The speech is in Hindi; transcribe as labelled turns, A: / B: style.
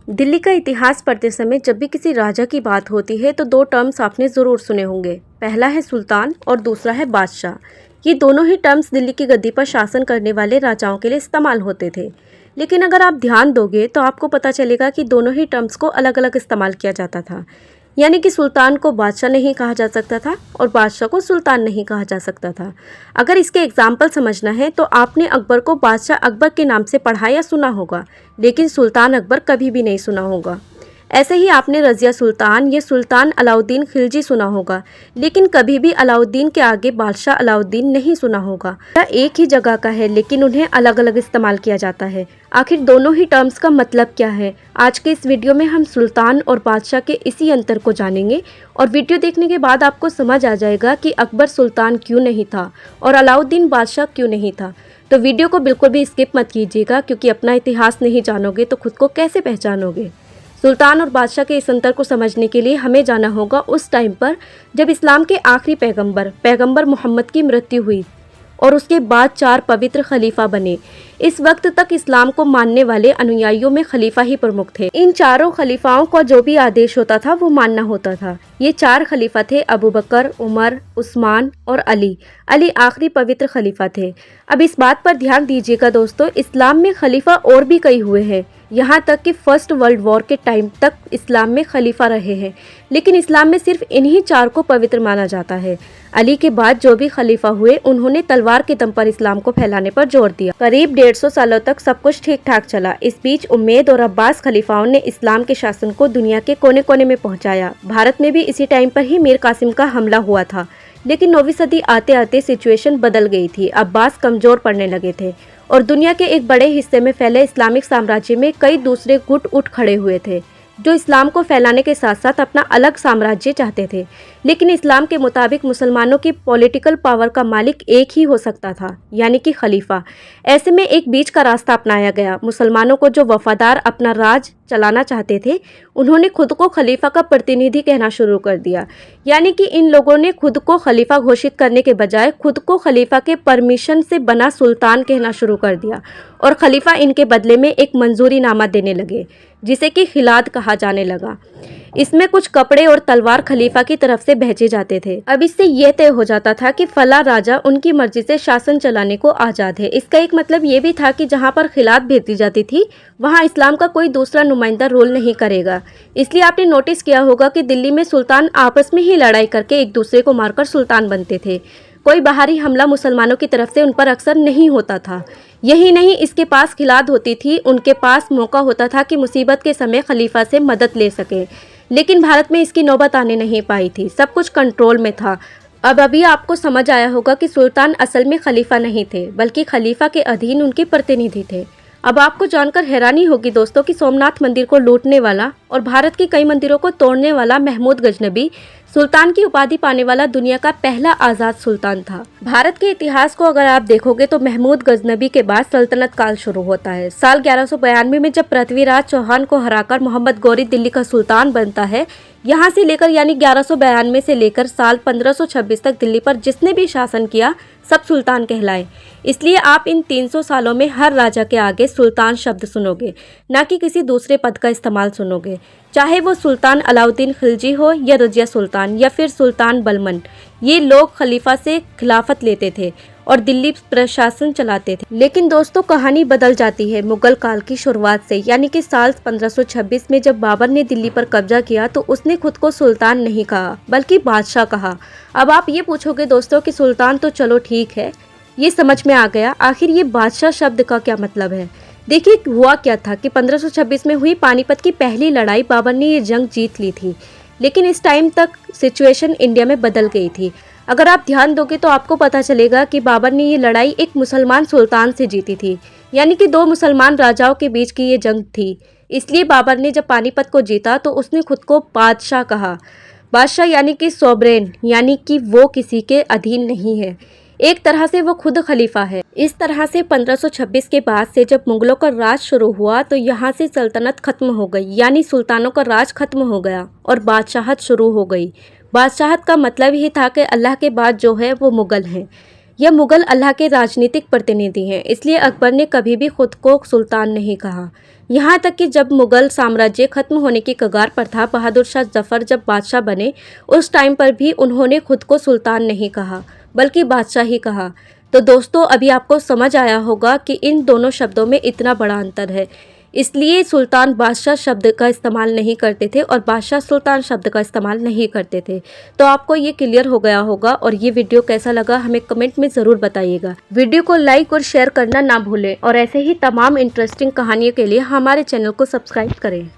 A: दिल्ली का इतिहास पढ़ते समय जब भी किसी राजा की बात होती है तो दो टर्म्स आपने ज़रूर सुने होंगे। पहला है सुल्तान और दूसरा है बादशाह। ये दोनों ही टर्म्स दिल्ली की गद्दी पर शासन करने वाले राजाओं के लिए इस्तेमाल होते थे। लेकिन अगर आप ध्यान दोगे तो आपको पता चलेगा कि दोनों ही टर्म्स को अलग अलग इस्तेमाल किया जाता था। यानी कि सुल्तान को बादशाह नहीं कहा जा सकता था और बादशाह को सुल्तान नहीं कहा जा सकता था। अगर इसके एग्जाम्पल समझना है तो आपने अकबर को बादशाह अकबर के नाम से पढ़ा या सुना होगा, लेकिन सुल्तान अकबर कभी भी नहीं सुना होगा। ऐसे ही आपने रज़िया सुल्तान या सुल्तान अलाउद्दीन खिलजी सुना होगा, लेकिन कभी भी अलाउद्दीन के आगे बादशाह अलाउद्दीन नहीं सुना होगा। यह एक ही जगह का है लेकिन उन्हें अलग अलग इस्तेमाल किया जाता है। आखिर दोनों ही टर्म्स का मतलब क्या है? आज के इस वीडियो में हम सुल्तान और बादशाह के इसी अंतर को जानेंगे और वीडियो देखने के बाद आपको समझ आ जाएगा कि अकबर सुल्तान क्यों नहीं था और अलाउद्दीन बादशाह क्यों नहीं था। तो वीडियो को बिल्कुल भी स्किप मत कीजिएगा, क्योंकि अपना इतिहास नहीं जानोगे तो खुद को कैसे पहचानोगे। सुल्तान और बादशाह के इस अंतर को समझने के लिए हमें जाना होगा उस टाइम पर जब इस्लाम के आखिरी पैगंबर मोहम्मद की मृत्यु हुई और उसके बाद 4 पवित्र खलीफा बने। इस वक्त तक इस्लाम को मानने वाले अनुयायियों में खलीफा ही प्रमुख थे। इन चारों खलीफाओं का जो भी आदेश होता था वो मानना होता था। ये 4 खलीफा थे, अबू बकर, उमर, उस्मान और अली। अली आखिरी पवित्र खलीफा थे। अब इस बात पर ध्यान दीजिएगा दोस्तों, इस्लाम में खलीफा और भी कई हुए हैं। यहाँ तक कि फर्स्ट वर्ल्ड वॉर के टाइम तक इस्लाम में खलीफा रहे हैं, लेकिन इस्लाम में सिर्फ इन्हीं 4 को पवित्र माना जाता है। अली के बाद जो भी खलीफा हुए उन्होंने तलवार के दम पर इस्लाम को फैलाने पर जोर दिया। करीब 150 सालों तक सब कुछ ठीक ठाक चला। इस बीच उम्मेद और अब्बास खलीफाओं ने इस्लाम के शासन को दुनिया के कोने कोने में पहुंचाया। भारत में भी इसी टाइम पर ही मीर कासिम का हमला हुआ था, लेकिन 9वीं सदी आते आते सिचुएशन बदल गई थी। अब्बास कमजोर पड़ने लगे थे और दुनिया के एक बड़े हिस्से में फैले इस्लामिक साम्राज्य में कई दूसरे गुट उठ खड़े हुए थे जो इस्लाम को फैलाने के साथ साथ अपना अलग साम्राज्य चाहते थे। लेकिन इस्लाम के मुताबिक मुसलमानों की पॉलिटिकल पावर का मालिक एक ही हो सकता था, यानी कि खलीफा। ऐसे में एक बीच का रास्ता अपनाया गया। मुसलमानों को जो वफादार अपना राज चलाना चाहते थे उन्होंने खुद को खलीफा का प्रतिनिधि कहना शुरू कर दिया। यानी कि इन लोगों ने खुद को खलीफा घोषित करने के बजाय खुद को खलीफा के परमिशन से बना सुल्तान कहना शुरू कर दिया और खलीफा इनके बदले में एक मंजूरी नामा देने लगे जिसे कि खिलाद कहा जाने लगा। इसमें कुछ कपड़े और तलवार खलीफा की तरफ से भेजे जाते थे। अब इससे यह तय हो जाता था कि फला राजा उनकी मर्जी से शासन चलाने को आज़ाद है। इसका एक मतलब ये भी था कि जहां पर खिलात भेजी जाती थी वहां इस्लाम का कोई दूसरा नुमाइंदा रोल नहीं करेगा। इसलिए आपने नोटिस किया होगा कि दिल्ली में सुल्तान आपस में ही लड़ाई करके एक दूसरे को मारकर सुल्तान बनते थे। कोई बाहरी हमला मुसलमानों की तरफ से उन पर अक्सर नहीं होता था। यही नहीं, इसके पास खिलात होती थी, उनके पास मौका होता था कि मुसीबत के समय खलीफा से मदद ले सके। लेकिन भारत में इसकी नौबत आने नहीं पाई थी। सब कुछ कंट्रोल में था। अब अभी आपको समझ आया होगा कि सुल्तान असल में खलीफा नहीं थे, बल्कि खलीफा के अधीन उनके प्रतिनिधि थे। अब आपको जानकर हैरानी होगी दोस्तों कि सोमनाथ मंदिर को लूटने वाला और भारत के कई मंदिरों को तोड़ने वाला महमूद गजनबी सुल्तान की उपाधि पाने वाला दुनिया का पहला आज़ाद सुल्तान था। भारत के इतिहास को अगर आप देखोगे तो महमूद गजनबी के बाद सल्तनत काल शुरू होता है। साल 1192 में जब पृथ्वीराज चौहान को हराकर मोहम्मद गौरी दिल्ली का सुल्तान बनता है। यहाँ से लेकर यानी 1192 से लेकर साल 1526 तक दिल्ली पर जिसने भी शासन किया सब सुल्तान कहलाए। इसलिए आप इन 300 सालों में हर राजा के आगे सुल्तान शब्द सुनोगे, ना कि किसी दूसरे पद का इस्तेमाल सुनोगे। चाहे वो सुल्तान अलाउद्दीन खिलजी हो या रज़िया सुल्तान या फिर सुल्तान बलमन, ये लोग खलीफा से खिलाफत लेते थे और दिल्ली प्रशासन चलाते थे। लेकिन दोस्तों कहानी बदल जाती है मुगल काल की शुरुआत से, यानी कि साल 1526 में जब बाबर ने दिल्ली पर कब्जा किया तो उसने खुद को सुल्तान नहीं कहा बल्कि बादशाह कहा। अब आप ये पूछोगे दोस्तों कि सुल्तान तो चलो ठीक है, ये समझ में आ गया, आखिर ये बादशाह शब्द का क्या मतलब है? देखिए हुआ क्या था कि 1526 में हुई पानीपत की पहली लड़ाई बाबर ने ये जंग जीत ली थी। लेकिन इस टाइम तक सिचुएशन इंडिया में बदल गई थी। अगर आप ध्यान दोगे तो आपको पता चलेगा कि बाबर ने ये लड़ाई एक मुसलमान सुल्तान से जीती थी, यानी कि 2 मुसलमान राजाओं के बीच की ये जंग थी। इसलिए बाबर ने जब पानीपत को जीता तो उसने खुद को बादशाह कहा। बादशाह यानी कि सोवरेन, यानी कि वो किसी के अधीन नहीं है, एक तरह से वो खुद खलीफा है। इस तरह से 1526 के बाद से जब मुगलों का राज शुरू हुआ तो यहाँ से सल्तनत खत्म हो गई, यानी सुल्तानों का राज खत्म हो गया और बादशाहत शुरू हो गई। बादशाहत का मतलब ही था कि अल्लाह के बाद जो है वो मुगल हैं। यह मुगल अल्लाह के राजनीतिक प्रतिनिधि हैं, इसलिए अकबर ने कभी भी खुद को सुल्तान नहीं कहा। यहाँ तक कि जब मुगल साम्राज्य खत्म होने की कगार पर था, बहादुर शाह जफर जब बादशाह बने, उस टाइम पर भी उन्होंने खुद को सुल्तान नहीं कहा बल्कि बादशाह ही कहा। तो दोस्तों, अभी आपको समझ आया होगा कि इन दोनों शब्दों में इतना बड़ा अंतर है। इसलिए सुल्तान बादशाह शब्द का इस्तेमाल नहीं करते थे और बादशाह सुल्तान शब्द का इस्तेमाल नहीं करते थे। तो आपको ये क्लियर हो गया होगा। और ये वीडियो कैसा लगा हमें कमेंट में ज़रूर बताइएगा। वीडियो को लाइक और शेयर करना ना भूलें और ऐसे ही तमाम इंटरेस्टिंग कहानियों के लिए हमारे चैनल को सब्सक्राइब करें।